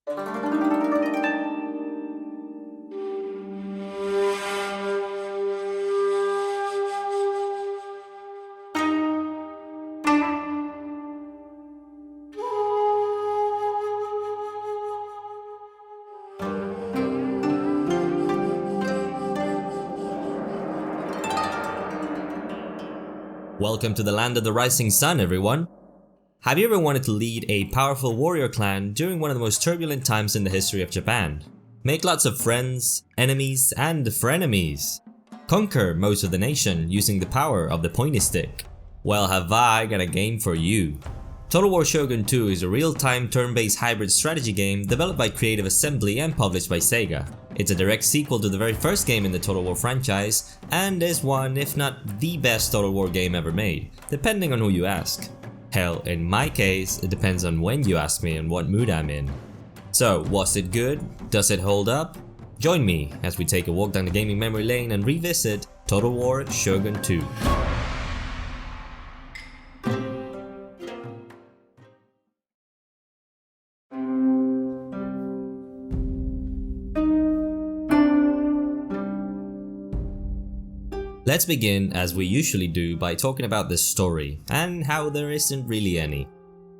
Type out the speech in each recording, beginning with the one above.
Welcome to the land of the rising sun, everyone! Have you ever wanted to lead a powerful warrior clan during one of the most turbulent times in the history of Japan? Make lots of friends, enemies, and frenemies. Conquer most of the nation using the power of the pointy stick. Well, have I got a game for you. Total War Shogun 2 is a real-time turn-based hybrid strategy game developed by Creative Assembly and published by Sega. It's a direct sequel to the very first game in the Total War franchise, and is one, if not the best Total War game ever made, depending on who you ask. Hell, in my case, it depends on when you ask me and what mood I'm in. So, was it good? Does it hold up? Join me as we take a walk down the gaming memory lane and revisit Total War Shogun 2. Let's begin, as we usually do, by talking about the story, and how there isn't really any.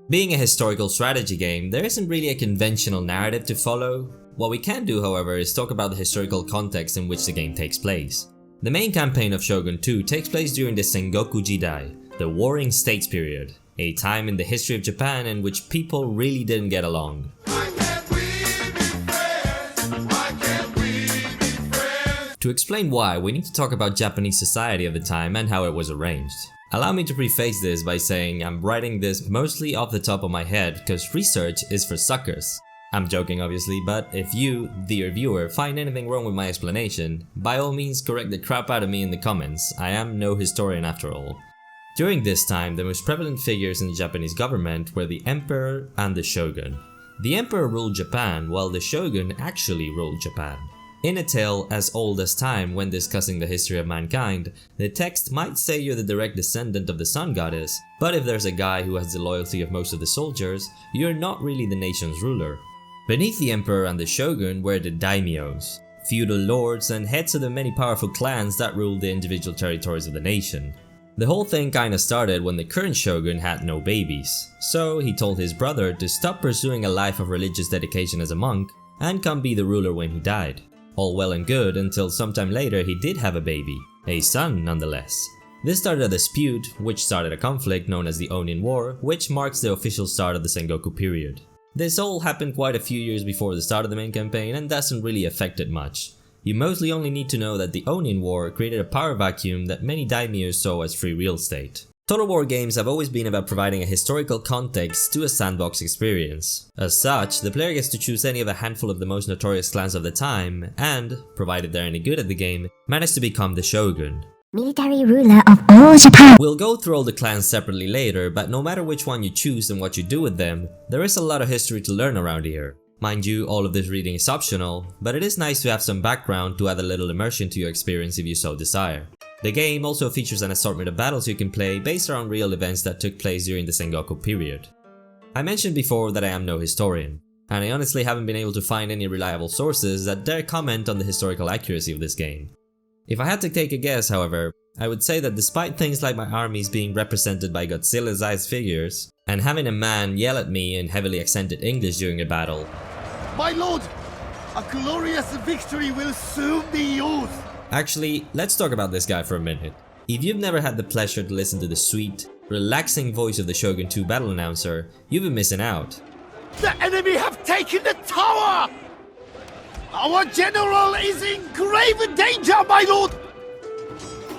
Being a historical strategy game, there isn't really a conventional narrative to follow. What we can do, however, is talk about the historical context in which the game takes place. The main campaign of Shogun 2 takes place during the Sengoku Jidai, the Warring States period, a time in the history of Japan in which people really didn't get along. To explain why, we need to talk about Japanese society of the time and how it was arranged. Allow me to preface this by saying I'm writing this mostly off the top of my head because research is for suckers. I'm joking obviously, but if you, dear viewer, find anything wrong with my explanation, by all means correct the crap out of me in the comments. I am no historian after all. During this time, the most prevalent figures in the Japanese government were the Emperor and the Shogun. The Emperor ruled Japan while the Shogun actually ruled Japan. In a tale as old as time when discussing the history of mankind, the text might say you're the direct descendant of the sun goddess, but if there's a guy who has the loyalty of most of the soldiers, you're not really the nation's ruler. Beneath the emperor and the shogun were the daimyos, feudal lords and heads of the many powerful clans that ruled the individual territories of the nation. The whole thing kinda started when the current shogun had no babies, so he told his brother to stop pursuing a life of religious dedication as a monk and come be the ruler when he died. All well and good until sometime later he did have a baby, a son nonetheless. This started a dispute, which started a conflict known as the Onin War, which marks the official start of the Sengoku period. This all happened quite a few years before the start of the main campaign and doesn't really affect it much. You mostly only need to know that the Onin War created a power vacuum that many daimyos saw as free real estate. Total War games have always been about providing a historical context to a sandbox experience. As such, the player gets to choose any of a handful of the most notorious clans of the time and, provided they're any good at the game, manage to become the Shogun. Military ruler of all Japan. We'll go through all the clans separately later, but no matter which one you choose and what you do with them, there is a lot of history to learn around here. Mind you, all of this reading is optional, but it is nice to have some background to add a little immersion to your experience if you so desire. The game also features an assortment of battles you can play based around real events that took place during the Sengoku period. I mentioned before that I am no historian, and I honestly haven't been able to find any reliable sources that dare comment on the historical accuracy of this game. If I had to take a guess, however, I would say that despite things like my armies being represented by Godzilla-sized figures, and having a man yell at me in heavily accented English during a battle, "My lord, a glorious victory will soon be yours!" Actually, let's talk about this guy for a minute. If you've never had the pleasure to listen to the sweet, relaxing voice of the Shogun 2 battle announcer, you've been missing out. The enemy have taken the tower! Our general is in grave danger, my lord!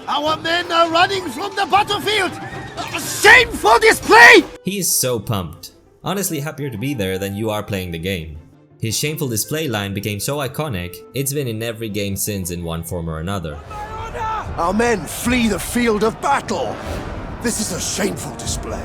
Our men are running from the battlefield! Shameful display! He is so pumped. Honestly happier to be there than you are playing the game. His shameful display line became so iconic, it's been in every game since in one form or another. Our men flee the field of battle! This is a shameful display.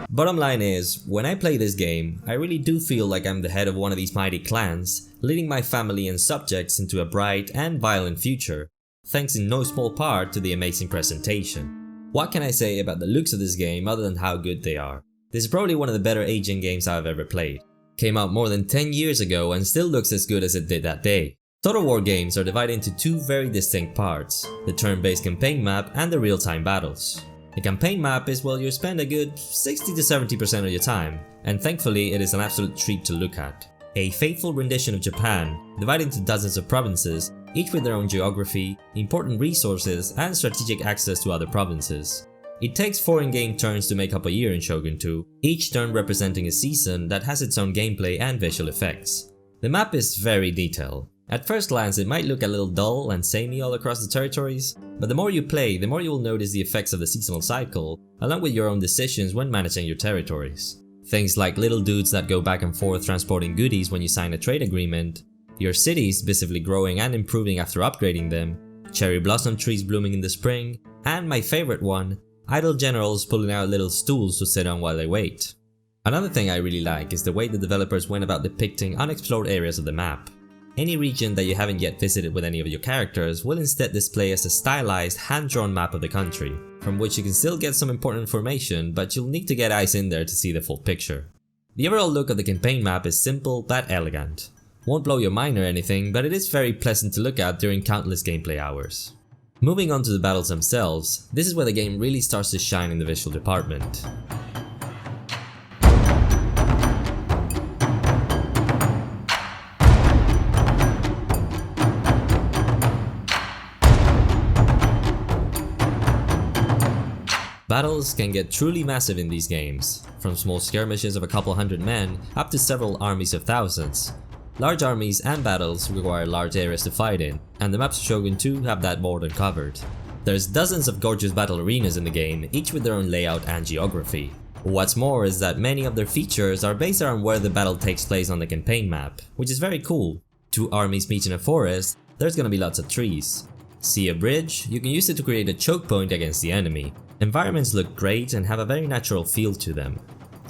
Bottom line is, when I play this game, I really do feel like I'm the head of one of these mighty clans, leading my family and subjects into a bright and violent future, thanks in no small part to the amazing presentation. What can I say about the looks of this game other than how good they are? This is probably one of the better aging games I've ever played. Came out more than 10 years ago and still looks as good as it did that day. Total War games are divided into two very distinct parts, the turn-based campaign map and the real-time battles. The campaign map is where you spend a good 60 to 70% of your time, and thankfully it is an absolute treat to look at. A faithful rendition of Japan, divided into dozens of provinces, each with their own geography, important resources, and strategic access to other provinces. It takes 4 in-game turns to make up a year in Shogun 2, each turn representing a season that has its own gameplay and visual effects. The map is very detailed. At first glance it might look a little dull and samey all across the territories, but the more you play, the more you will notice the effects of the seasonal cycle, along with your own decisions when managing your territories. Things like little dudes that go back and forth transporting goodies when you sign a trade agreement, your cities visibly growing and improving after upgrading them, cherry blossom trees blooming in the spring, and my favorite one, idle generals pulling out little stools to sit on while they wait. Another thing I really like is the way the developers went about depicting unexplored areas of the map. Any region that you haven't yet visited with any of your characters will instead display as a stylized, hand-drawn map of the country, from which you can still get some important information, but you'll need to get eyes in there to see the full picture. The overall look of the campaign map is simple but elegant. Won't blow your mind or anything, but it is very pleasant to look at during countless gameplay hours. Moving on to the battles themselves, this is where the game really starts to shine in the visual department. Battles can get truly massive in these games, from small skirmishes of a couple hundred men up to several armies of thousands. Large armies and battles require large areas to fight in, and the maps of Shogun 2 have that more than covered. There's dozens of gorgeous battle arenas in the game, each with their own layout and geography. What's more is that many of their features are based around where the battle takes place on the campaign map, which is very cool. 2 armies meet in a forest, there's gonna be lots of trees. See a bridge? You can use it to create a choke point against the enemy. Environments look great and have a very natural feel to them.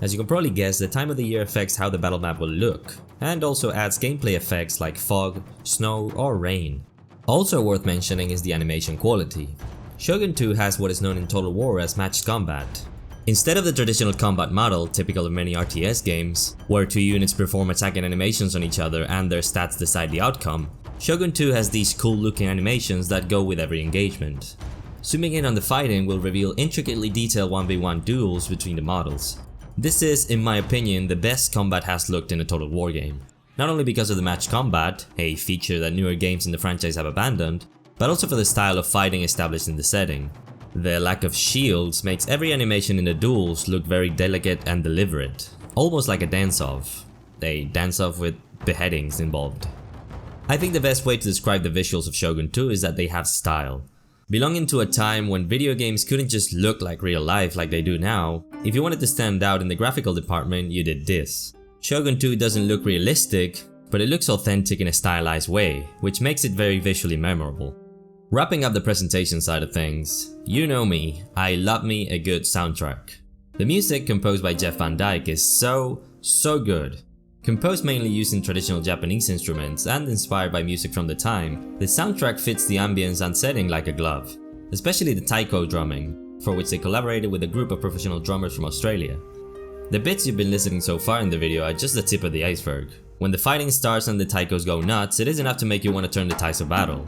As you can probably guess, the time of the year affects how the battle map will look, and also adds gameplay effects like fog, snow, or rain. Also worth mentioning is the animation quality. Shogun 2 has what is known in Total War as matched combat. Instead of the traditional combat model typical of many RTS games, where 2 units perform attacking animations on each other and their stats decide the outcome, Shogun 2 has these cool looking animations that go with every engagement. Zooming in on the fighting will reveal intricately detailed 1v1 duels between the models. This is, in my opinion, the best combat has looked in a Total War game. Not only because of the matched combat, a feature that newer games in the franchise have abandoned, but also for the style of fighting established in the setting. The lack of shields makes every animation in the duels look very delicate and deliberate, almost like a dance-off. A dance-off with beheadings involved. I think the best way to describe the visuals of Shogun 2 is that they have style. Belonging to a time when video games couldn't just look like real life like they do now, if you wanted to stand out in the graphical department, you did this. Shogun 2 doesn't look realistic, but it looks authentic in a stylized way, which makes it very visually memorable. Wrapping up the presentation side of things, you know me, I love me a good soundtrack. The music composed by Jeff Van Dyke is so good. Composed mainly using traditional Japanese instruments and inspired by music from the time, the soundtrack fits the ambience and setting like a glove, especially the taiko drumming, for which they collaborated with a group of professional drummers from Australia. The bits you've been listening so far in the video are just the tip of the iceberg. When the fighting starts and the taikos go nuts, it is enough to make you want to turn the tides of battle.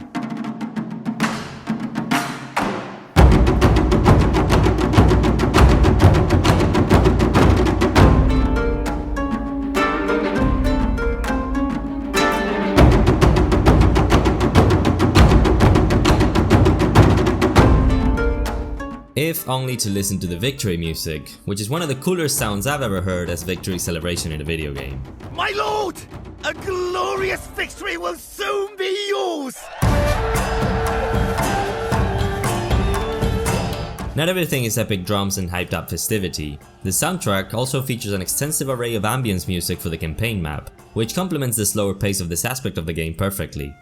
If only to listen to the victory music, which is one of the coolest sounds I've ever heard as victory celebration in a video game. My lord! A glorious victory will soon be yours! Not everything is epic drums and hyped up festivity. The soundtrack also features an extensive array of ambience music for the campaign map, which complements the slower pace of this aspect of the game perfectly.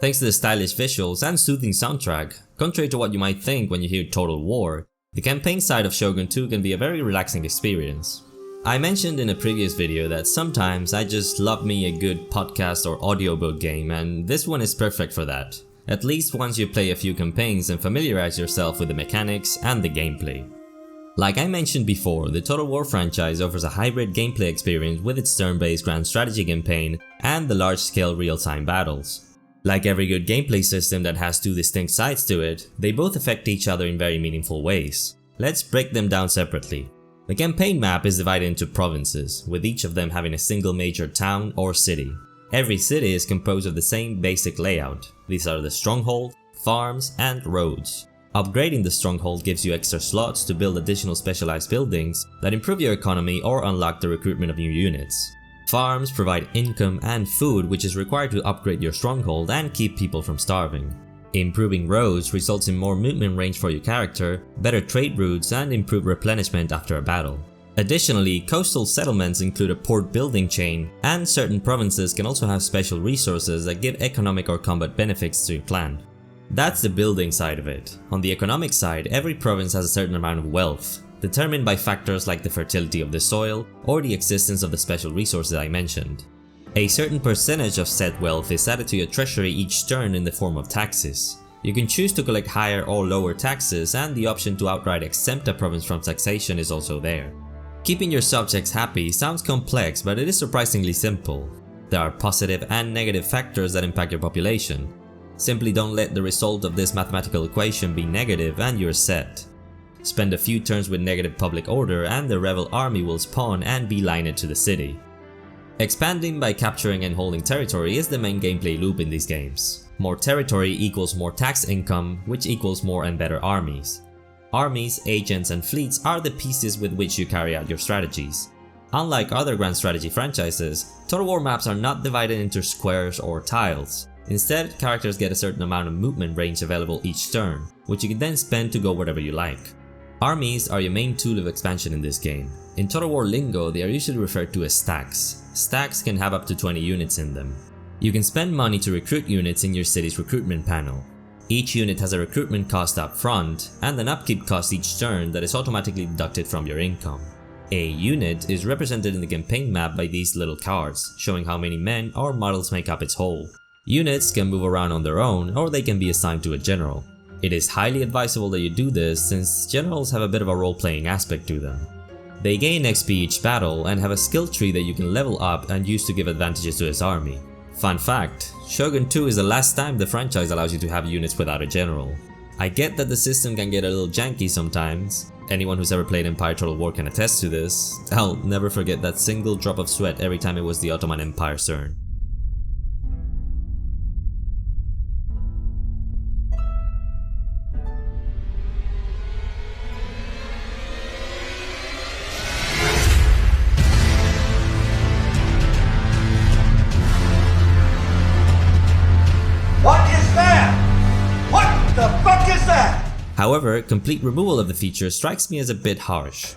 Thanks to the stylish visuals and soothing soundtrack, contrary to what you might think when you hear Total War, the campaign side of Shogun 2 can be a very relaxing experience. I mentioned in a previous video that sometimes I just love me a good podcast or audiobook game, and this one is perfect for that. At least once you play a few campaigns and familiarize yourself with the mechanics and the gameplay. Like I mentioned before, the Total War franchise offers a hybrid gameplay experience with its turn-based grand strategy campaign and the large-scale real-time battles. Like every good gameplay system that has two distinct sides to it, they both affect each other in very meaningful ways. Let's break them down separately. The campaign map is divided into provinces, with each of them having a single major town or city. Every city is composed of the same basic layout. These are the stronghold, farms, and roads. Upgrading the stronghold gives you extra slots to build additional specialized buildings that improve your economy or unlock the recruitment of new units. Farms provide income and food, which is required to upgrade your stronghold and keep people from starving. Improving roads results in more movement range for your character, better trade routes, and improved replenishment after a battle. Additionally, coastal settlements include a port building chain, and certain provinces can also have special resources that give economic or combat benefits to your clan. That's the building side of it. On the economic side, every province has a certain amount of wealth, determined by factors like the fertility of the soil or the existence of the special resources I mentioned. A certain percentage of said wealth is added to your treasury each turn in the form of taxes. You can choose to collect higher or lower taxes, and the option to outright exempt a province from taxation is also there. Keeping your subjects happy sounds complex, but it is surprisingly simple. There are positive and negative factors that impact your population. Simply don't let the result of this mathematical equation be negative and you're set. Spend a few turns with negative public order and the rebel army will spawn and beeline it to the city. Expanding by capturing and holding territory is the main gameplay loop in these games. More territory equals more tax income, which equals more and better armies. Armies, agents, and fleets are the pieces with which you carry out your strategies. Unlike other grand strategy franchises, Total War maps are not divided into squares or tiles. Instead, characters get a certain amount of movement range available each turn, which you can then spend to go wherever you like. Armies are your main tool of expansion in this game. In Total War lingo, they are usually referred to as stacks. Stacks can have up to 20 units in them. You can spend money to recruit units in your city's recruitment panel. Each unit has a recruitment cost up front, and an upkeep cost each turn that is automatically deducted from your income. A unit is represented in the campaign map by these little cards, showing how many men or models make up its whole. Units can move around on their own, or they can be assigned to a general. It is highly advisable that you do this since generals have a bit of a role-playing aspect to them. They gain XP each battle and have a skill tree that you can level up and use to give advantages to his army. Fun fact, Shogun 2 is the last time the franchise allows you to have units without a general. I get that the system can get a little janky sometimes. Anyone who's ever played Empire Total War can attest to this. I'll never forget that single drop of sweat every time it was the Ottoman Empire's turn. However, complete removal of the feature strikes me as a bit harsh.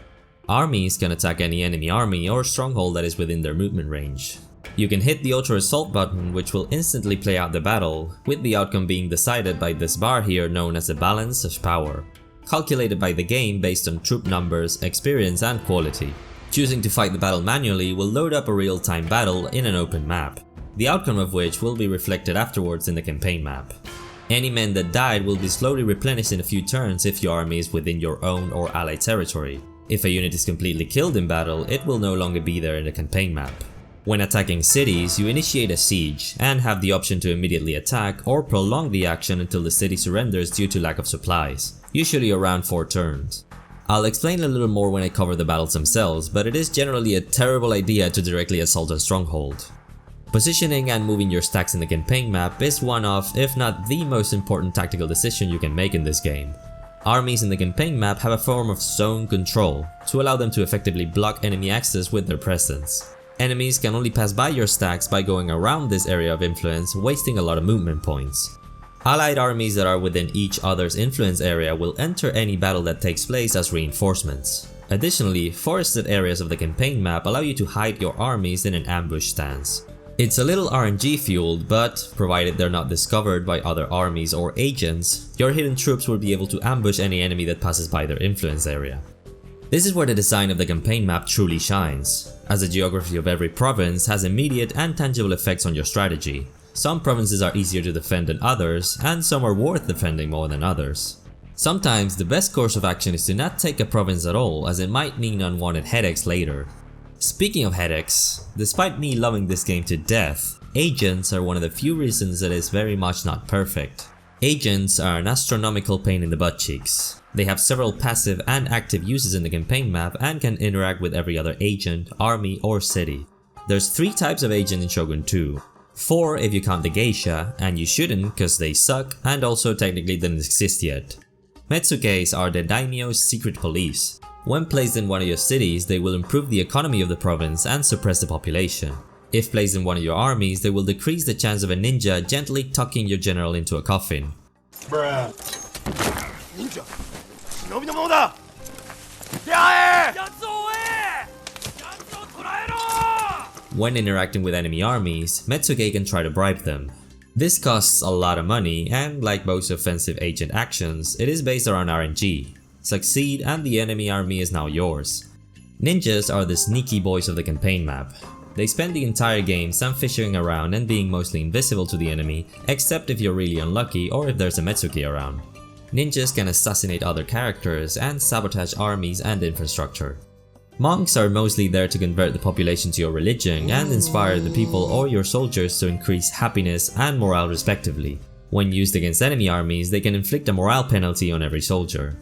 Armies can attack any enemy army or stronghold that is within their movement range. You can hit the auto assault button, which will instantly play out the battle, with the outcome being decided by this bar here known as the balance of power, calculated by the game based on troop numbers, experience, and quality. Choosing to fight the battle manually will load up a real-time battle in an open map, the outcome of which will be reflected afterwards in the campaign map. Any men that died will be slowly replenished in a few turns if your army is within your own or allied territory. If a unit is completely killed in battle, it will no longer be there in the campaign map. When attacking cities, you initiate a siege and have the option to immediately attack or prolong the action until the city surrenders due to lack of supplies, usually around 4 turns. I'll explain a little more when I cover the battles themselves, but it is generally a terrible idea to directly assault a stronghold. Positioning and moving your stacks in the campaign map is one of, if not the most important tactical decision you can make in this game. Armies in the campaign map have a form of zone control, to allow them to effectively block enemy access with their presence. Enemies can only pass by your stacks by going around this area of influence, wasting a lot of movement points. Allied armies that are within each other's influence area will enter any battle that takes place as reinforcements. Additionally, forested areas of the campaign map allow you to hide your armies in an ambush stance. It's a little RNG fueled, but provided they're not discovered by other armies or agents, your hidden troops will be able to ambush any enemy that passes by their influence area. This is where the design of the campaign map truly shines, as the geography of every province has immediate and tangible effects on your strategy. Some provinces are easier to defend than others, and some are worth defending more than others. Sometimes the best course of action is to not take a province at all, as it might mean unwanted headaches later. Speaking of headaches, despite me loving this game to death, agents are one of the few reasons that it's very much not perfect. Agents are an astronomical pain in the butt cheeks. They have several passive and active uses in the campaign map and can interact with every other agent, army, or city. There's 3 types of agent in Shogun 2. 4 if you count the geisha, and you shouldn't cause they suck and also technically didn't exist yet. Metsukes are the daimyo's secret police. When placed in one of your cities, they will improve the economy of the province and suppress the population. If placed in one of your armies, they will decrease the chance of a ninja gently tucking your general into a coffin. Bruh. Ninja! Shinobi no mono da! Yae! When interacting with enemy armies, Metsuke can try to bribe them. This costs a lot of money, and like most offensive agent actions, it is based around RNG. Succeed and the enemy army is now yours. Ninjas are the sneaky boys of the campaign map. They spend the entire game sunfishing around and being mostly invisible to the enemy, except if you're really unlucky or if there's a Metsuke around. Ninjas can assassinate other characters and sabotage armies and infrastructure. Monks are mostly there to convert the population to your religion and inspire the people or your soldiers to increase happiness and morale respectively. When used against enemy armies, they can inflict a morale penalty on every soldier.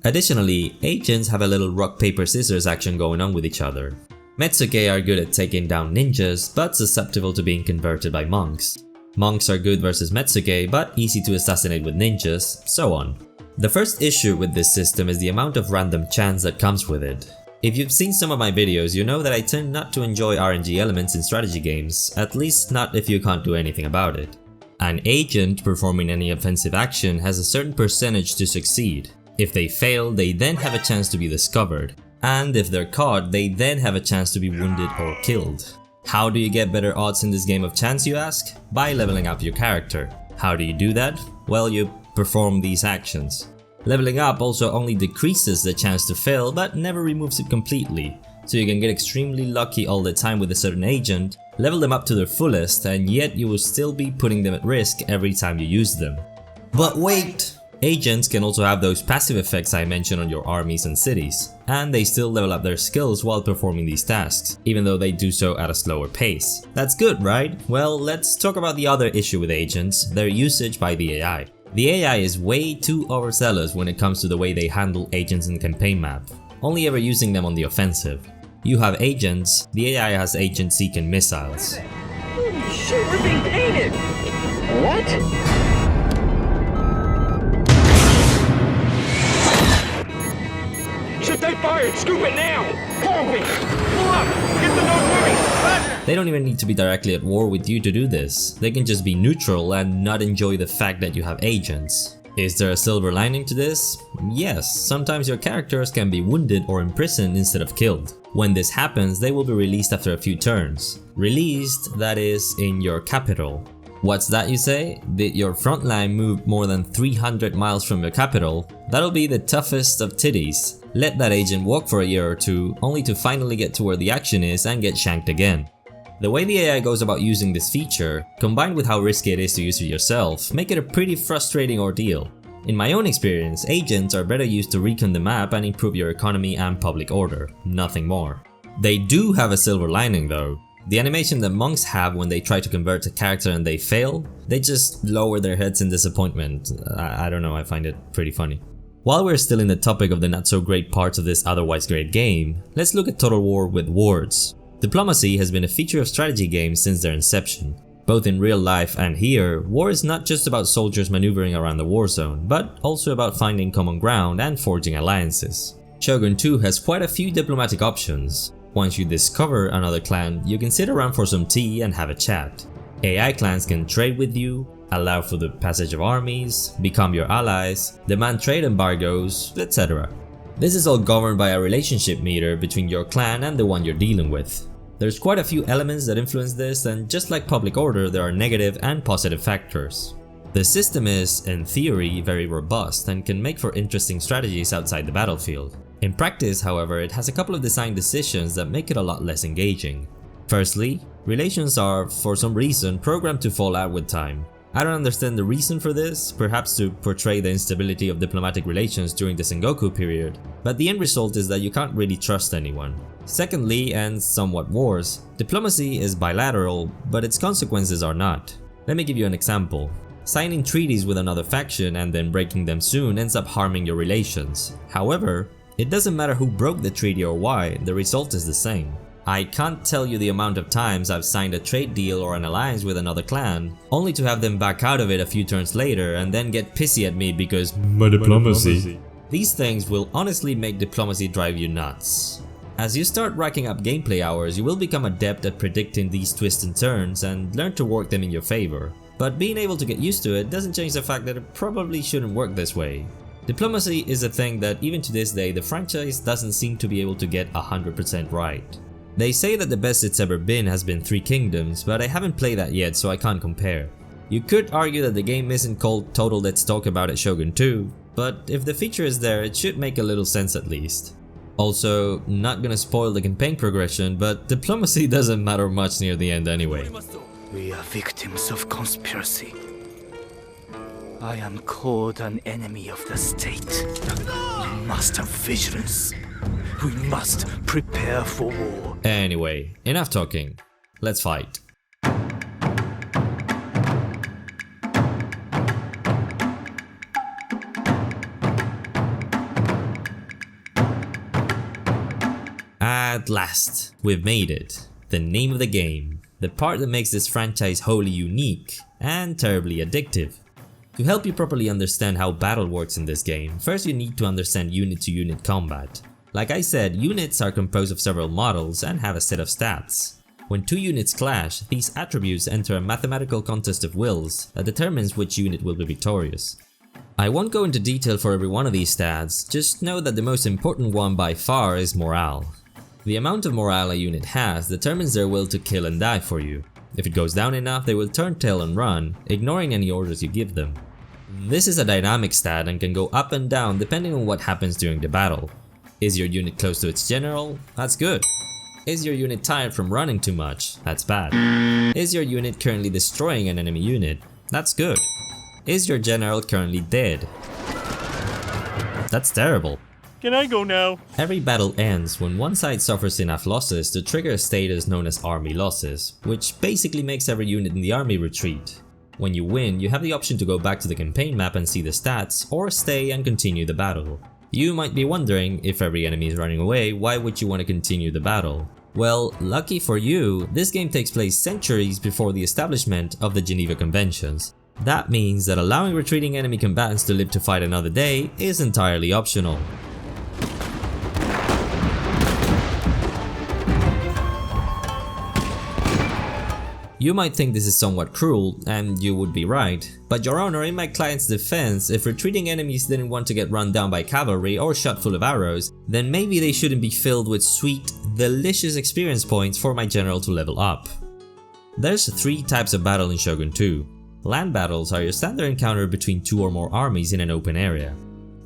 Additionally, agents have a little rock paper scissors action going on with each other. Metsuke are good at taking down ninjas, but susceptible to being converted by monks. Monks are good versus Metsuke, but easy to assassinate with ninjas, so on. The first issue with this system is the amount of random chance that comes with it. If you've seen some of my videos, you know that I tend not to enjoy RNG elements in strategy games, at least not if you can't do anything about it. An agent performing any offensive action has a certain percentage to succeed. If they fail, they then have a chance to be discovered. And if they're caught, they then have a chance to be wounded or killed. How do you get better odds in this game of chance, you ask? By leveling up your character. How do you do that? Well, you perform these actions. Leveling up also only decreases the chance to fail, but never removes it completely. So you can get extremely lucky all the time with a certain agent, level them up to their fullest, and yet you will still be putting them at risk every time you use them. But wait! Agents can also have those passive effects I mentioned on your armies and cities, and they still level up their skills while performing these tasks, even though they do so at a slower pace. That's good, right? Well, let's talk about the other issue with agents, their usage by the AI. The AI is way too overzealous when it comes to the way they handle agents in the campaign map, only ever using them on the offensive. You have agents, the AI has agent seeking missiles. Holy shit, we're being painted! What? Shit, they fired! Scoop it now! Copy! Pull up! Get the nose moving! They don't even need to be directly at war with you to do this. They can just be neutral and not enjoy the fact that you have agents. Is there a silver lining to this? Yes, sometimes your characters can be wounded or imprisoned instead of killed. When this happens, they will be released after a few turns. Released, that is, in your capital. What's that, you say? Did your front line move more than 300 miles from your capital? That'll be the toughest of titties. Let that agent walk for a year or two, only to finally get to where the action is and get shanked again. The way the AI goes about using this feature, combined with how risky it is to use it yourself, make it a pretty frustrating ordeal. In my own experience, agents are better used to recon the map and improve your economy and public order, nothing more. They do have a silver lining though. The animation that monks have when they try to convert a character and they fail, they just lower their heads in disappointment. I don't know, I find it pretty funny. While we're still in the topic of the not so great parts of this otherwise great game, let's look at Total War with wards. Diplomacy has been a feature of strategy games since their inception. Both in real life and here, war is not just about soldiers maneuvering around the war zone, but also about finding common ground and forging alliances. Shogun 2 has quite a few diplomatic options. Once you discover another clan, you can sit around for some tea and have a chat. AI clans can trade with you, allow for the passage of armies, become your allies, demand trade embargoes, etc. This is all governed by a relationship meter between your clan and the one you're dealing with. There's quite a few elements that influence this, and just like public order, there are negative and positive factors. The system is, in theory, very robust and can make for interesting strategies outside the battlefield. In practice, however, it has a couple of design decisions that make it a lot less engaging. Firstly, relations are, for some reason, programmed to fall out with time. I don't understand the reason for this, perhaps to portray the instability of diplomatic relations during the Sengoku period, but the end result is that you can't really trust anyone. Secondly, and somewhat worse, diplomacy is bilateral, but its consequences are not. Let me give you an example. Signing treaties with another faction and then breaking them soon ends up harming your relations. However, it doesn't matter who broke the treaty or why, the result is the same. I can't tell you the amount of times I've signed a trade deal or an alliance with another clan, only to have them back out of it a few turns later and then get pissy at me because my diplomacy. These things will honestly make diplomacy drive you nuts. As you start racking up gameplay hours, you will become adept at predicting these twists and turns and learn to work them in your favor. But being able to get used to it doesn't change the fact that it probably shouldn't work this way. Diplomacy is a thing that even to this day the franchise doesn't seem to be able to get 100% right. They say that the best it's ever been has been Three Kingdoms, but I haven't played that yet so I can't compare. You could argue that the game isn't called Total Let's Talk About It Shogun 2, but if the feature is there it should make a little sense at least. Also, not gonna spoil the campaign progression, but diplomacy doesn't matter much near the end anyway. We are victims of conspiracy. I am called an enemy of the state. We must have vigilance. We must prepare for war. Anyway, enough talking. Let's fight. At last, we've made it. The name of the game. The part that makes this franchise wholly unique and terribly addictive. To help you properly understand how battle works in this game, first you need to understand unit-to-unit combat. Like I said, units are composed of several models and have a set of stats. When two units clash, these attributes enter a mathematical contest of wills that determines which unit will be victorious. I won't go into detail for every one of these stats, just know that the most important one by far is morale. The amount of morale a unit has determines their will to kill and die for you. If it goes down enough, they will turn tail and run, ignoring any orders you give them. This is a dynamic stat and can go up and down depending on what happens during the battle. Is your unit close to its general? That's good. Is your unit tired from running too much? That's bad. Is your unit currently destroying an enemy unit? That's good. Is your general currently dead? That's terrible. Can I go now? Every battle ends when one side suffers enough losses to trigger a status known as army losses, which basically makes every unit in the army retreat. When you win, you have the option to go back to the campaign map and see the stats, or stay and continue the battle. You might be wondering, if every enemy is running away, why would you want to continue the battle? Well, lucky for you, this game takes place centuries before the establishment of the Geneva Conventions. That means that allowing retreating enemy combatants to live to fight another day is entirely optional. You might think this is somewhat cruel, and you would be right, but your honor, in my client's defense, if retreating enemies didn't want to get run down by cavalry or shot full of arrows, then maybe they shouldn't be filled with sweet, delicious experience points for my general to level up. There's 3 types of battle in Shogun 2. Land battles are your standard encounter between 2 or more armies in an open area.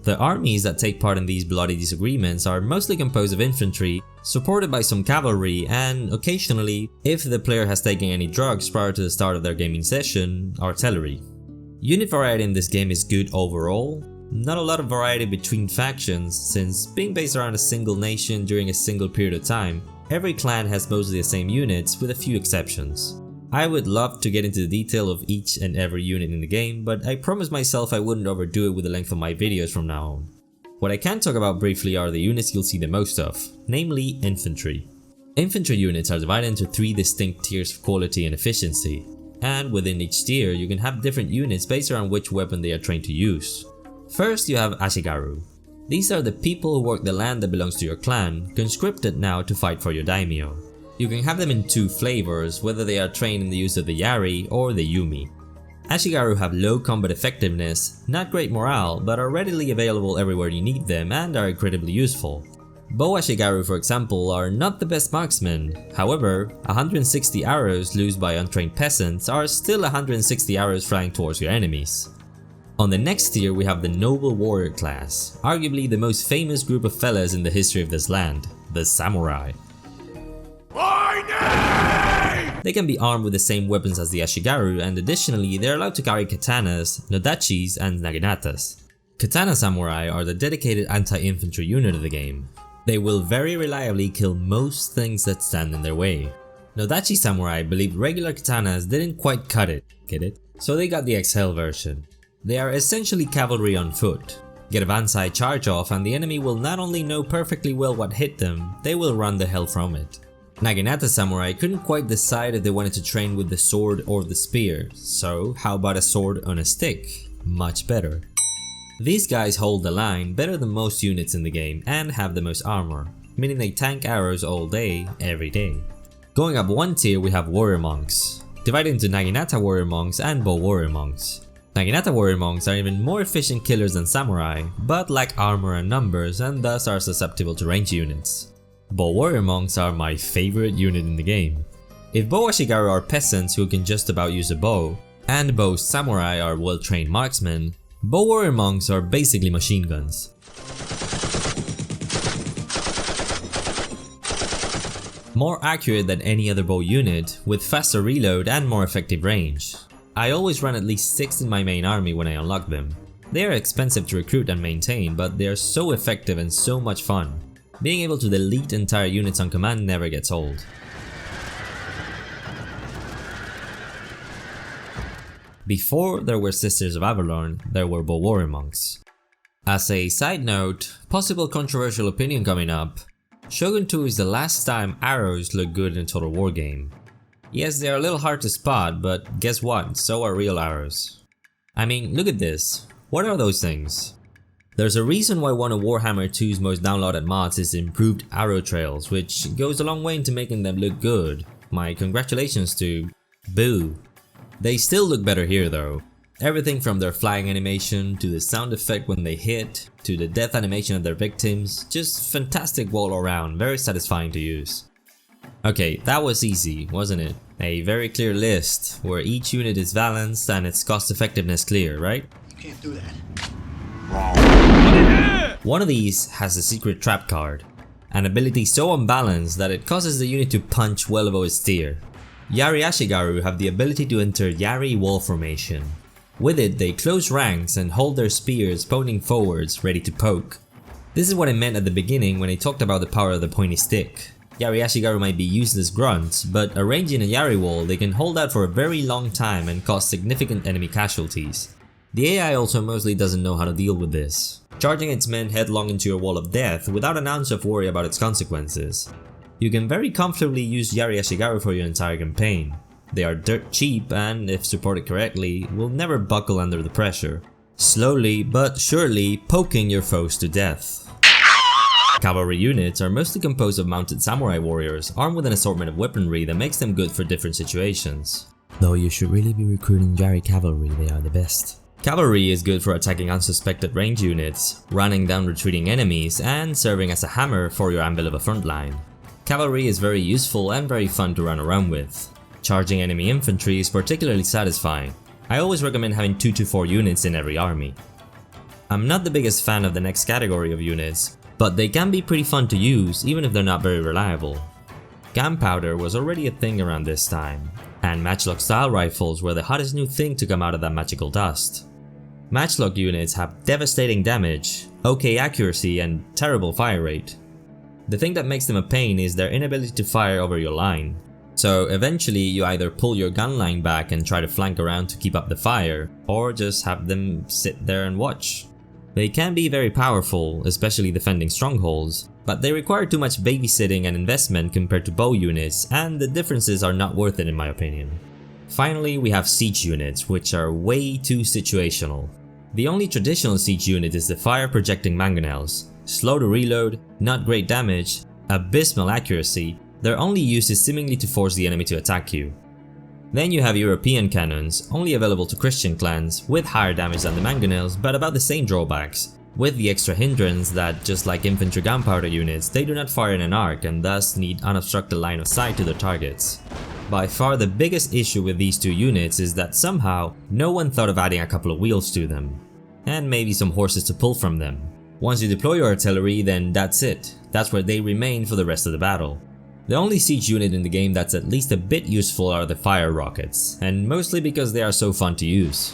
The armies that take part in these bloody disagreements are mostly composed of infantry, supported by some cavalry, and occasionally, if the player has taken any drugs prior to the start of their gaming session, artillery. Unit variety in this game is good overall. Not a lot of variety between factions, since being based around a single nation during a single period of time, every clan has mostly the same units with a few exceptions. I would love to get into the detail of each and every unit in the game, but I promised myself I wouldn't overdo it with the length of my videos from now on. What I can talk about briefly are the units you'll see the most of, namely infantry. Infantry units are divided into 3 distinct tiers of quality and efficiency, and within each tier you can have different units based around which weapon they are trained to use. First you have Ashigaru. These are the people who work the land that belongs to your clan, conscripted now to fight for your daimyo. You can have them in 2 flavors, whether they are trained in the use of the Yari or the Yumi. Ashigaru have low combat effectiveness, not great morale, but are readily available everywhere you need them and are incredibly useful. Bow Ashigaru, for example, are not the best marksmen. However, 160 arrows loosed by untrained peasants are still 160 arrows flying towards your enemies. On the next tier we have the Noble Warrior class, arguably the most famous group of fellas in the history of this land, the Samurai. They can be armed with the same weapons as the Ashigaru, and additionally they are allowed to carry katanas, nodachis and naginatas. Katana Samurai are the dedicated anti-infantry unit of the game. They will very reliably kill most things that stand in their way. Nodachi Samurai believed regular katanas didn't quite cut it, get it? So they got the XL version. They are essentially cavalry on foot. Get a Bansai charge off and the enemy will not only know perfectly well what hit them, they will run the hell from it. Naginata Samurai couldn't quite decide if they wanted to train with the sword or the spear, so how about a sword on a stick? Much better. These guys hold the line better than most units in the game and have the most armor, meaning they tank arrows all day, every day. Going up one tier we have Warrior Monks, divided into Naginata Warrior Monks and Bow Warrior Monks. Naginata Warrior Monks are even more efficient killers than Samurai, but lack armor and numbers and thus are susceptible to range units. Bow Warrior Monks are my favorite unit in the game. If Bow Ashigaru are peasants who can just about use a bow, and Bow Samurai are well-trained marksmen, Bow Warrior Monks are basically machine guns. More accurate than any other bow unit, with faster reload and more effective range. I always run at least 6 in my main army when I unlock them. They are expensive to recruit and maintain, but they are so effective and so much fun. Being able to delete entire units on command never gets old. Before there were Sisters of Avalon, there were Bow Warrior Monks. As a side note, possible controversial opinion coming up, Shogun 2 is the last time arrows look good in a Total War game. Yes, they are a little hard to spot, but guess what, so are real arrows. I mean, look at this, what are those things? There's a reason why one of Warhammer 2's most downloaded mods is improved arrow trails, which goes a long way into making them look good. My congratulations to Boo. They still look better here though. Everything from their flying animation, to the sound effect when they hit, to the death animation of their victims, just fantastic all around, very satisfying to use. Okay, that was easy, wasn't it? A very clear list, where each unit is balanced and its cost effectiveness clear, right? You can't do that. One of these has a secret trap card, an ability so unbalanced that it causes the unit to punch well above its tier. Yari Ashigaru have the ability to enter Yari wall formation. With it, they close ranks and hold their spears pointing forwards, ready to poke. This is what I meant at the beginning when I talked about the power of the pointy stick. Yari Ashigaru might be useless grunts, but arranged in a Yari wall, they can hold out for a very long time and cause significant enemy casualties. The AI also mostly doesn't know how to deal with this, charging its men headlong into your wall of death without an ounce of worry about its consequences. You can very comfortably use Yari Ashigaru for your entire campaign. They are dirt cheap and, if supported correctly, will never buckle under the pressure, slowly but surely poking your foes to death. Cavalry units are mostly composed of mounted samurai warriors armed with an assortment of weaponry that makes them good for different situations. Though you should really be recruiting Yari cavalry, they are the best. Cavalry is good for attacking unsuspected range units, running down retreating enemies, and serving as a hammer for your anvil of a front line. Cavalry is very useful and very fun to run around with. Charging enemy infantry is particularly satisfying. I always recommend having 2 to 4 units in every army. I'm not the biggest fan of the next category of units, but they can be pretty fun to use even if they're not very reliable. Gunpowder was already a thing around this time, and matchlock style rifles were the hottest new thing to come out of that magical dust. Matchlock units have devastating damage, OK accuracy, and terrible fire rate. The thing that makes them a pain is their inability to fire over your line. So eventually you either pull your gun line back and try to flank around to keep up the fire, or just have them sit there and watch. They can be very powerful, especially defending strongholds, but they require too much babysitting and investment compared to bow units, and the differences are not worth it in my opinion. Finally, we have siege units, which are way too situational. The only traditional siege unit is the fire projecting mangonels. Slow to reload, not great damage, abysmal accuracy, their only use is seemingly to force the enemy to attack you. Then you have European cannons, only available to Christian clans, with higher damage than the mangonels but about the same drawbacks. with the extra hindrance that, just like infantry gunpowder units, they do not fire in an arc and thus need unobstructed line of sight to their targets. By far the biggest issue with these two units is that somehow no one thought of adding a couple of wheels to them, and maybe some horses to pull from them. Once you deploy your artillery, then that's it. That's where they remain for the rest of the battle. The only siege unit in the game that's at least a bit useful are the fire rockets, and mostly because they are so fun to use.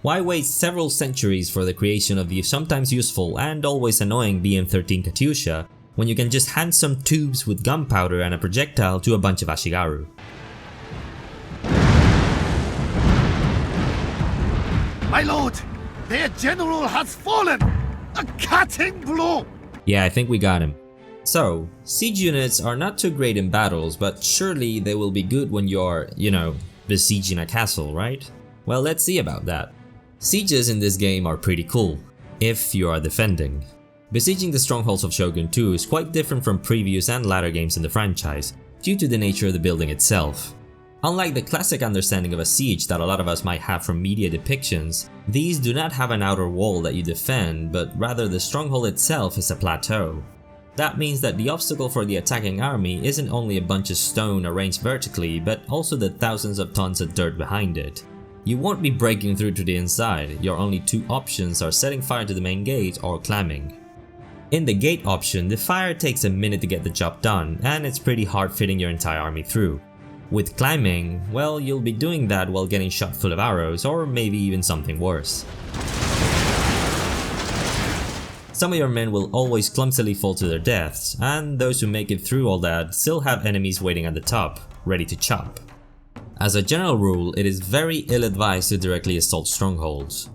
Why wait several centuries for the creation of the sometimes useful and always annoying BM-13 Katyusha when you can just hand some tubes with gunpowder and a projectile to a bunch of Ashigaru? My lord, their general has fallen! A cutting blow! Yeah, I think we got him. So, siege units are not too great in battles, but surely they will be good when you're, besieging a castle, right? Well, let's see about that. Sieges in this game are pretty cool, if you are defending. Besieging the strongholds of Shogun 2 is quite different from previous and latter games in the franchise, due to the nature of the building itself. Unlike the classic understanding of a siege that a lot of us might have from media depictions, these do not have an outer wall that you defend, but rather the stronghold itself is a plateau. That means that the obstacle for the attacking army isn't only a bunch of stone arranged vertically, but also the thousands of tons of dirt behind it. You won't be breaking through to the inside, your only two options are setting fire to the main gate or climbing. In the gate option, the fire takes a minute to get the job done, and it's pretty hard fitting your entire army through. With climbing, well, you'll be doing that while getting shot full of arrows, or maybe even something worse. Some of your men will always clumsily fall to their deaths, and those who make it through all that still have enemies waiting at the top, ready to chop. As a general rule, it is very ill-advised to directly assault strongholds.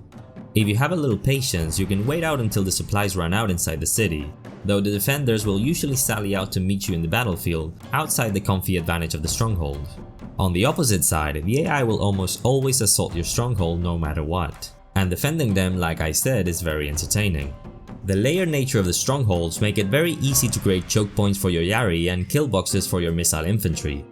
If you have a little patience, you can wait out until the supplies run out inside the city, though the defenders will usually sally out to meet you in the battlefield, outside the comfy advantage of the stronghold. On the opposite side, the AI will almost always assault your stronghold no matter what, and defending them, like I said, is very entertaining. The layered nature of the strongholds make it very easy to create choke points for your Yari and kill boxes for your missile infantry.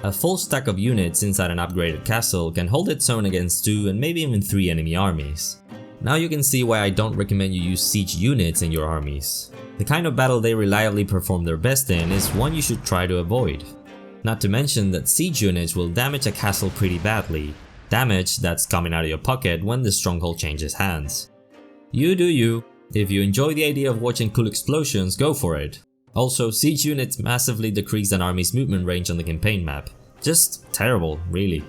A full stack of units inside an upgraded castle can hold its own against 2 and maybe even 3 enemy armies. Now you can see why I don't recommend you use siege units in your armies. The kind of battle they reliably perform their best in is one you should try to avoid. Not to mention that siege units will damage a castle pretty badly, damage that's coming out of your pocket when the stronghold changes hands. You do you. If you enjoy the idea of watching cool explosions, go for it. Also, siege units massively decrease an army's movement range on the campaign map. Just terrible, really.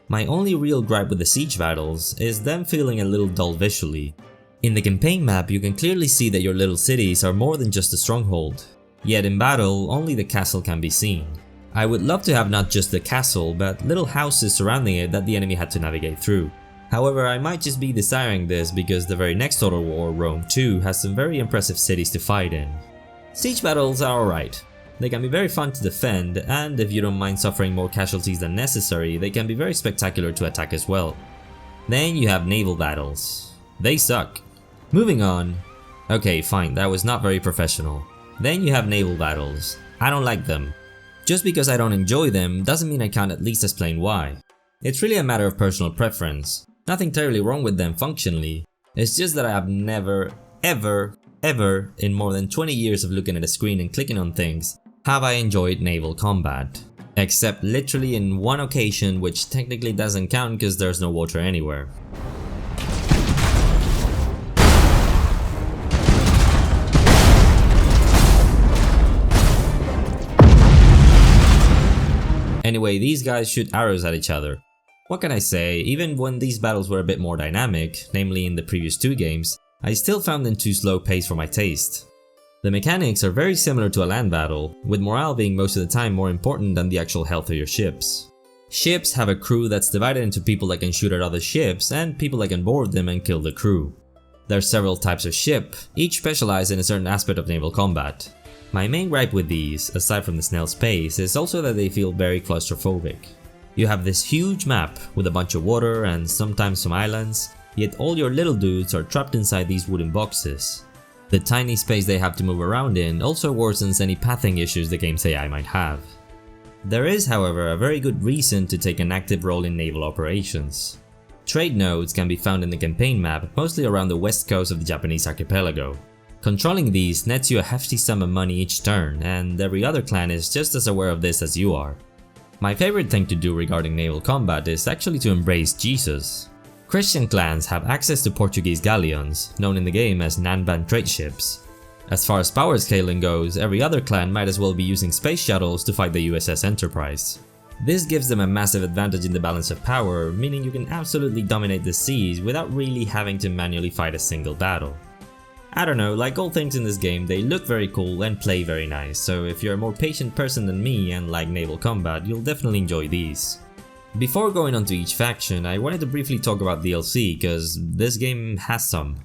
My only real gripe with the siege battles is them feeling a little dull visually. In the campaign map, you can clearly see that your little cities are more than just a stronghold. Yet in battle, only the castle can be seen. I would love to have not just the castle, but little houses surrounding it that the enemy had to navigate through. However, I might just be desiring this because the very next Total War, Rome 2, has some very impressive cities to fight in. Siege battles are alright. They can be very fun to defend, and if you don't mind suffering more casualties than necessary, they can be very spectacular to attack as well. Then you have naval battles. They suck. Moving on. Okay, fine, that was not very professional. Then you have naval battles. I don't like them. Just because I don't enjoy them doesn't mean I can't at least explain why. It's really a matter of personal preference. Nothing terribly wrong with them functionally. It's just that I have never, ever in more than 20 years of looking at a screen and clicking on things, have I enjoyed naval combat. Except literally in one occasion, which technically doesn't count because there's no water anywhere. Anyway, these guys shoot arrows at each other. What can I say, even when these battles were a bit more dynamic, namely in the previous 2 games, I still found them too slow paced for my taste. The mechanics are very similar to a land battle, with morale being most of the time more important than the actual health of your ships. Ships have a crew that's divided into people that can shoot at other ships and people that can board them and kill the crew. There are several types of ship, each specialized in a certain aspect of naval combat. My main gripe with these, aside from the snail's pace, is also that they feel very claustrophobic. You have this huge map with a bunch of water and sometimes some islands, yet all your little dudes are trapped inside these wooden boxes. The tiny space they have to move around in also worsens any pathing issues the game's AI might have. There is, however, a very good reason to take an active role in naval operations. Trade nodes can be found in the campaign map, mostly around the west coast of the Japanese archipelago. Controlling these nets you a hefty sum of money each turn, and every other clan is just as aware of this as you are. My favorite thing to do regarding naval combat is actually to embrace Jesus. Christian clans have access to Portuguese galleons, known in the game as Naval trade ships. As far as power scaling goes, every other clan might as well be using space shuttles to fight the USS Enterprise. This gives them a massive advantage in the balance of power, meaning you can absolutely dominate the seas without really having to manually fight a single battle. I don't know, like all things in this game, they look very cool and play very nice, so if you're a more patient person than me and like naval combat, you'll definitely enjoy these. Before going on to each faction, I wanted to briefly talk about DLC, cause this game has some.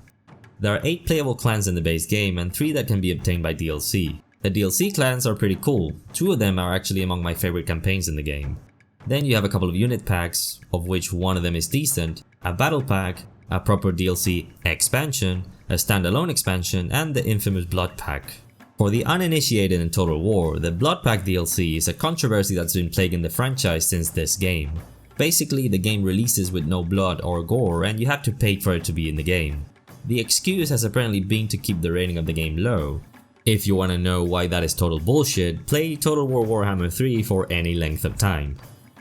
There are 8 playable clans in the base game and 3 that can be obtained by DLC. The DLC clans are pretty cool, 2 of them are actually among my favorite campaigns in the game. Then you have a couple of unit packs, of which one of them is decent, a battle pack, a proper DLC expansion, a standalone expansion, and the infamous Blood Pack. For the uninitiated in Total War, the Blood Pack DLC is a controversy that's been plaguing the franchise since this game. Basically, the game releases with no blood or gore and you have to pay for it to be in the game. The excuse has apparently been to keep the rating of the game low. If you wanna know why that is total bullshit, play Total War Warhammer 3 for any length of time.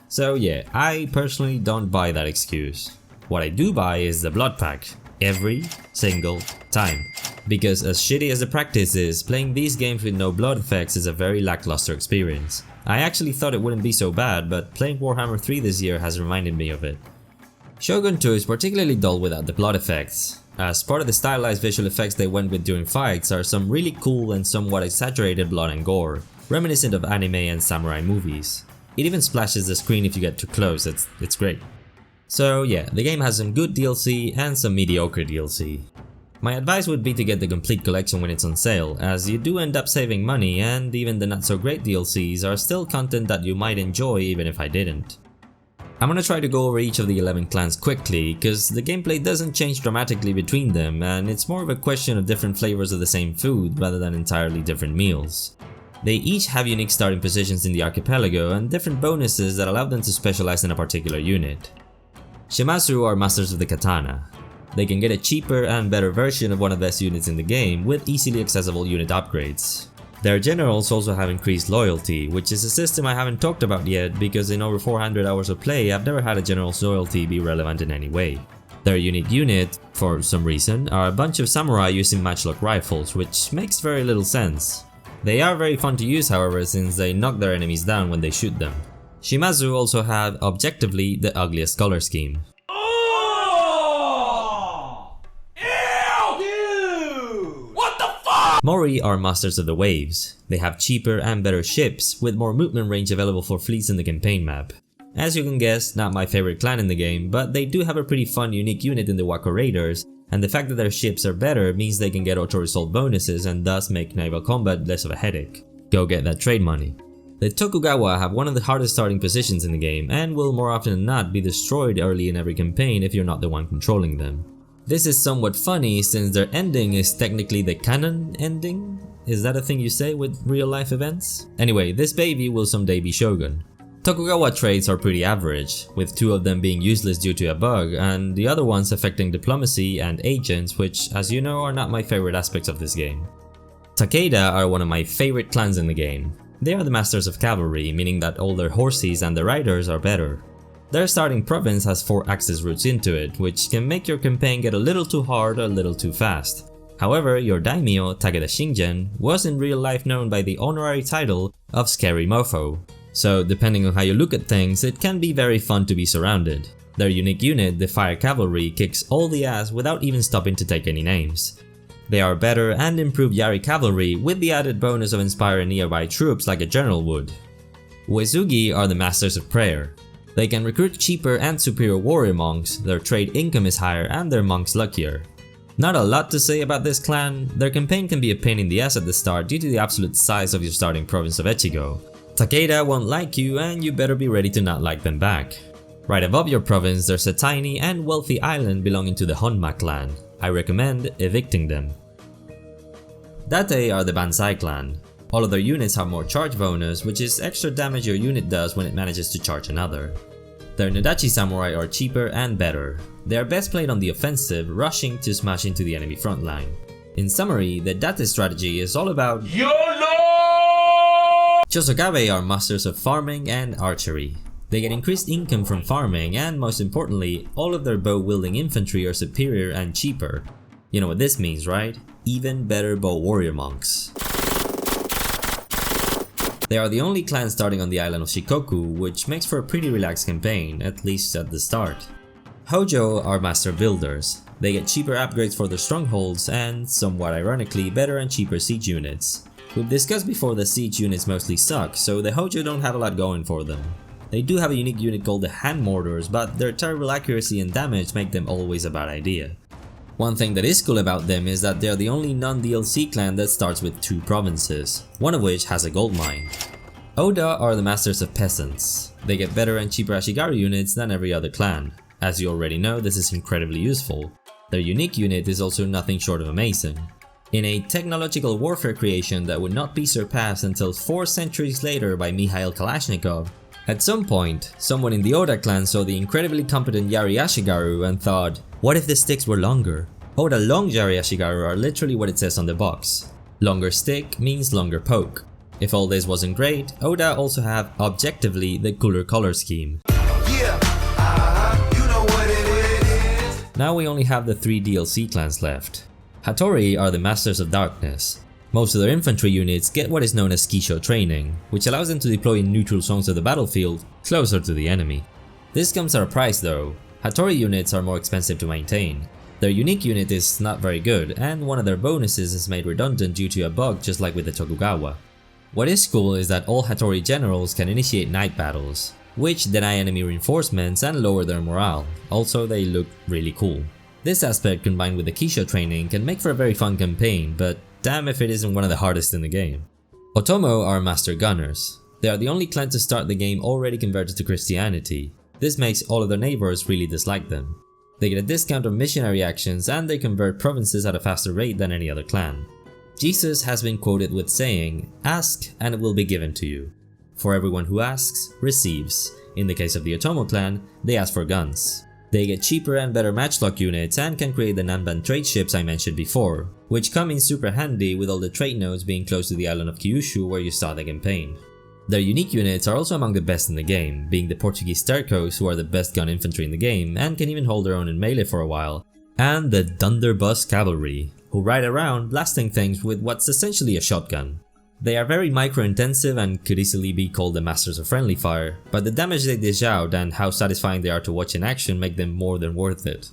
So yeah, I personally don't buy that excuse. What I do buy is the Blood Pack, every single time. Because as shitty as the practice is, playing these games with no blood effects is a very lackluster experience. I actually thought it wouldn't be so bad, but playing Warhammer 3 this year has reminded me of it. Shogun 2 is particularly dull without the blood effects. As part of the stylized visual effects they went with during fights are some really cool and somewhat exaggerated blood and gore, reminiscent of anime and samurai movies. It even splashes the screen if you get too close, it's great. So yeah, the game has some good DLC and some mediocre DLC. My advice would be to get the complete collection when it's on sale, as you do end up saving money and even the not so great DLCs are still content that you might enjoy even if I didn't. I'm gonna try to go over each of the 11 clans quickly, cause the gameplay doesn't change dramatically between them and it's more of a question of different flavors of the same food rather than entirely different meals. They each have unique starting positions in the archipelago and different bonuses that allow them to specialize in a particular unit. Shimazu are masters of the katana. They can get a cheaper and better version of one of the best units in the game with easily accessible unit upgrades. Their generals also have increased loyalty, which is a system I haven't talked about yet because in over 400 hours of play I've never had a general's loyalty be relevant in any way. Their unique unit, for some reason, are a bunch of samurai using matchlock rifles, which makes very little sense. They are very fun to use however, since they knock their enemies down when they shoot them. Shimazu also have objectively the ugliest color scheme. Mori are masters of the waves. They have cheaper and better ships, with more movement range available for fleets in the campaign map. As you can guess, not my favorite clan in the game, but they do have a pretty fun unique unit in the Wako Raiders, and the fact that their ships are better means they can get auto-resolve bonuses and thus make naval combat less of a headache. Go get that trade money. The Tokugawa have one of the hardest starting positions in the game and will more often than not be destroyed early in every campaign if you're not the one controlling them. This is somewhat funny since their ending is technically the canon ending? Is that a thing you say with real life events? Anyway, this baby will someday be Shogun. Tokugawa traits are pretty average, with 2 of them being useless due to a bug and the other ones affecting diplomacy and agents, which as you know are not my favorite aspects of this game. Takeda are one of my favorite clans in the game. They are the masters of cavalry, meaning that all their horses and the riders are better. Their starting province has 4 access routes into it, which can make your campaign get a little too hard or a little too fast. However, your daimyo, Takeda Shingen, was in real life known by the honorary title of Scary Mofo. So depending on how you look at things, it can be very fun to be surrounded. Their unique unit, the Fire Cavalry, kicks all the ass without even stopping to take any names. They are better and improved Yari Cavalry with the added bonus of inspiring nearby troops like a general would. Uesugi are the masters of prayer. They can recruit cheaper and superior warrior monks, their trade income is higher and their monks luckier. Not a lot to say about this clan, their campaign can be a pain in the ass at the start due to the absolute size of your starting province of Echigo. Takeda won't like you and you better be ready to not like them back. Right above your province there's a tiny and wealthy island belonging to the Honma clan. I recommend evicting them. Date are the Bansai clan. All of their units have more charge bonus, which is extra damage your unit does when it manages to charge another. Their Nodachi samurai are cheaper and better. They are best played on the offensive, rushing to smash into the enemy front line. In summary, the Date strategy is all about YOLO! Chosokabe are masters of farming and archery. They get increased income from farming, and most importantly, all of their bow-wielding infantry are superior and cheaper. You know what this means, right? Even better Bow Warrior Monks. They are the only clan starting on the island of Shikoku, which makes for a pretty relaxed campaign, at least at the start. Hojo are master builders. They get cheaper upgrades for their strongholds and, somewhat ironically, better and cheaper siege units. We've discussed before that siege units mostly suck, so the Hojo don't have a lot going for them. They do have a unique unit called the hand mortars, but their terrible accuracy and damage make them always a bad idea. One thing that is cool about them is that they are the only non-DLC clan that starts with 2 provinces, one of which has a gold mine. Oda are the masters of peasants. They get better and cheaper Ashigaru units than every other clan. As you already know, this is incredibly useful. Their unique unit is also nothing short of amazing. In a technological warfare creation that would not be surpassed until 4 centuries later by Mikhail Kalashnikov, at some point, someone in the Oda clan saw the incredibly competent Yari Ashigaru and thought, what if the sticks were longer? Oda long Yari Ashigaru are literally what it says on the box. Longer stick means longer poke. If all this wasn't great, Oda also have, objectively, the cooler color scheme. Yeah, you know what it is. Now we only have the 3 DLC clans left. Hattori are the masters of darkness. Most of their infantry units get what is known as Kisho training, which allows them to deploy in neutral zones of the battlefield, closer to the enemy. This comes at a price though. Hattori units are more expensive to maintain. Their unique unit is not very good, and one of their bonuses is made redundant due to a bug just like with the Tokugawa. What is cool is that all Hattori generals can initiate night battles, which deny enemy reinforcements and lower their morale. Also, they look really cool. This aspect combined with the Kisho training can make for a very fun campaign, but damn if it isn't one of the hardest in the game. Otomo are master gunners. They are the only clan to start the game already converted to Christianity. This makes all of their neighbors really dislike them. They get a discount on missionary actions and they convert provinces at a faster rate than any other clan. Jesus has been quoted with saying, "Ask and it will be given to you." For everyone who asks, receives. In the case of the Otomo clan, they ask for guns. They get cheaper and better matchlock units and can create the Nanban trade ships I mentioned before, which come in super handy with all the trade nodes being close to the island of Kyushu where you start the campaign. Their unique units are also among the best in the game, being the Portuguese Tercos, who are the best gun infantry in the game and can even hold their own in melee for a while, and the Dunderbuss Cavalry, who ride around blasting things with what's essentially a shotgun. They are very micro-intensive and could easily be called the masters of friendly fire, but the damage they dish out and how satisfying they are to watch in action make them more than worth it.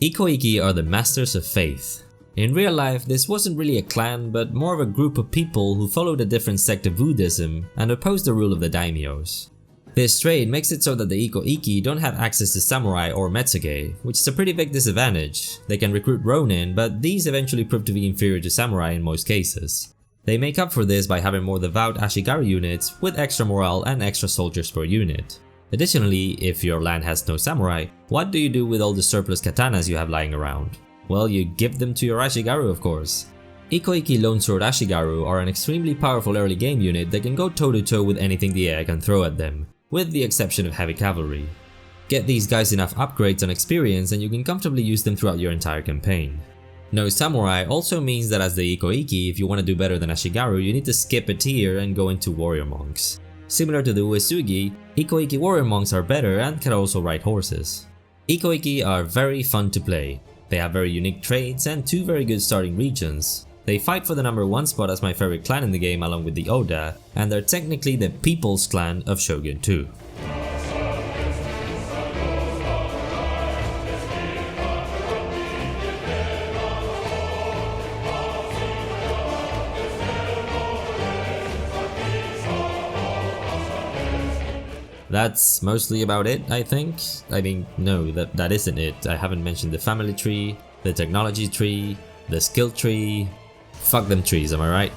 Ikoiki are the masters of faith. In real life, this wasn't really a clan, but more of a group of people who followed a different sect of Buddhism and opposed the rule of the daimyos. This trade makes it so that the Ikoiki don't have access to samurai or metsuge, which is a pretty big disadvantage. They can recruit ronin, but these eventually prove to be inferior to samurai in most cases. They make up for this by having more devout Ashigaru units with extra morale and extra soldiers per unit. Additionally, if your land has no samurai, what do you do with all the surplus katanas you have lying around? Well, you give them to your Ashigaru, of course. Ikoiki Lone Sword Ashigaru are an extremely powerful early game unit that can go toe-to-toe with anything the AI can throw at them, with the exception of heavy cavalry. Get these guys enough upgrades and experience and you can comfortably use them throughout your entire campaign. No samurai also means that as the Ikoiki, if you want to do better than Ashigaru, you need to skip a tier and go into warrior monks. Similar to the Uesugi, Ikoiki warrior monks are better and can also ride horses. Ikoiki are very fun to play. They have very unique traits and 2 very good starting regions. They fight for the number 1 spot as my favorite clan in the game along with the Oda, and they're technically the people's clan of Shogun 2. That's mostly about it, I think. I mean, no, that isn't it. I haven't mentioned the family tree, the technology tree, the skill tree. Fuck them trees, am I right?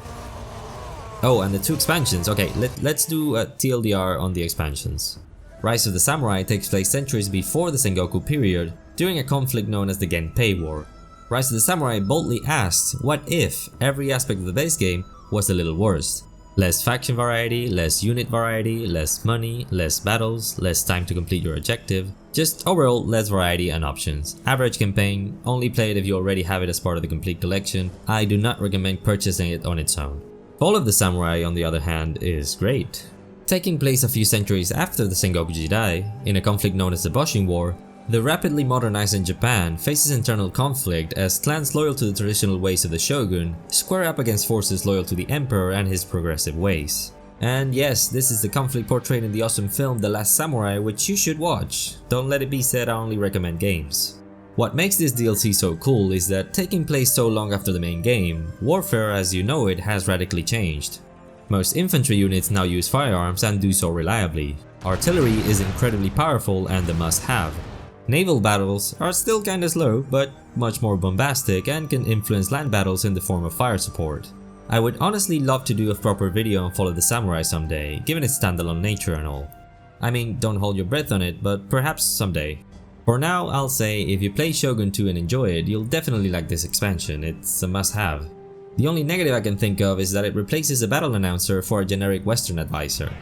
Oh, and the 2 expansions. Okay, let's do a TLDR on the expansions. Rise of the Samurai takes place centuries before the Sengoku period, during a conflict known as the Genpei War. Rise of the Samurai boldly asked, what if every aspect of the base game was a little worse? Less faction variety, less unit variety, less money, less battles, less time to complete your objective, just overall less variety and options. Average campaign, only play it if you already have it as part of the complete collection. I do not recommend purchasing it on its own. Fall of the Samurai, on the other hand, is great. Taking place a few centuries after the Sengoku Jidai, in a conflict known as the Boshin War, the rapidly modernizing Japan faces internal conflict as clans loyal to the traditional ways of the Shogun square up against forces loyal to the Emperor and his progressive ways. And yes, this is the conflict portrayed in the awesome film The Last Samurai, which you should watch. Don't let it be said I only recommend games. What makes this DLC so cool is that taking place so long after the main game, warfare as you know it has radically changed. Most infantry units now use firearms and do so reliably. Artillery is incredibly powerful and a must-have. Naval battles are still kinda slow, but much more bombastic and can influence land battles in the form of fire support. I would honestly love to do a proper video on Fall of the Samurai someday, given its standalone nature and all. I mean, don't hold your breath on it, but perhaps someday. For now, I'll say if you play Shogun 2 and enjoy it, you'll definitely like this expansion, it's a must-have. The only negative I can think of is that it replaces a battle announcer for a generic Western advisor.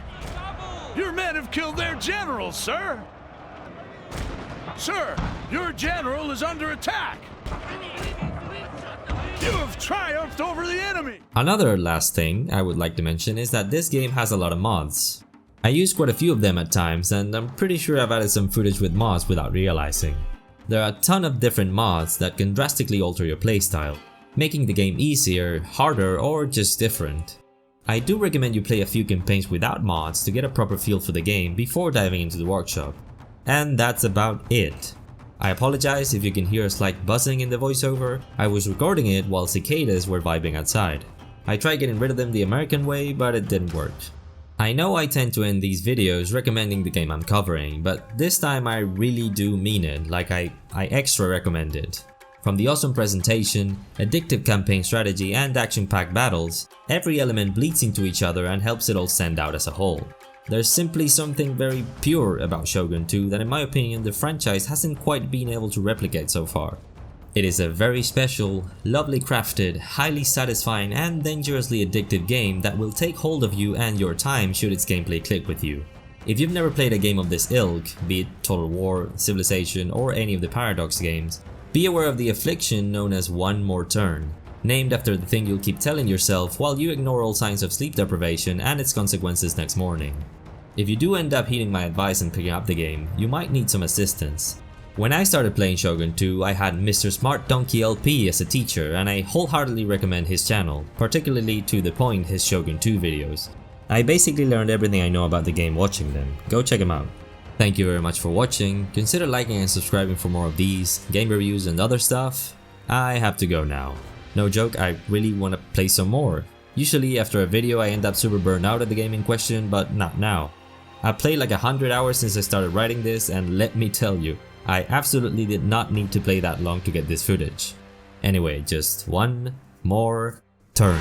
Your men have killed their general, sir! Sir, your general is under attack! You have triumphed over the enemy! Another last thing I would like to mention is that this game has a lot of mods. I use quite a few of them at times, and I'm pretty sure I've added some footage with mods without realizing. There are a ton of different mods that can drastically alter your playstyle, making the game easier, harder, or just different. I do recommend you play a few campaigns without mods to get a proper feel for the game before diving into the workshop. And that's about it. I apologize if you can hear a slight buzzing in the voiceover. I was recording it while cicadas were vibing outside. I tried getting rid of them the American way, but it didn't work. I know I tend to end these videos recommending the game I'm covering, but this time I really do mean it, like I extra recommend it. From the awesome presentation, addictive campaign strategy and action-packed battles, every element bleeds into each other and helps it all stand out as a whole. There's simply something very pure about Shogun 2 that in my opinion the franchise hasn't quite been able to replicate so far. It is a very special, lovely crafted, highly satisfying and dangerously addictive game that will take hold of you and your time should its gameplay click with you. If you've never played a game of this ilk, be it Total War, Civilization or any of the Paradox games, be aware of the affliction known as One More Turn, named after the thing you'll keep telling yourself while you ignore all signs of sleep deprivation and its consequences next morning. If you do end up heeding my advice and picking up the game, you might need some assistance. When I started playing Shogun 2, I had Mr. Smart Donkey LP as a teacher and I wholeheartedly recommend his channel, particularly to the point his Shogun 2 videos. I basically learned everything I know about the game watching them, go check him out. Thank you very much for watching, consider liking and subscribing for more of these, game reviews and other stuff. I have to go now. No joke, I really want to play some more. Usually after a video I end up super burned out at the game in question, but not now. I've played like 100 hours since I started writing this and let me tell you, I absolutely did not need to play that long to get this footage. Anyway, just one more turn.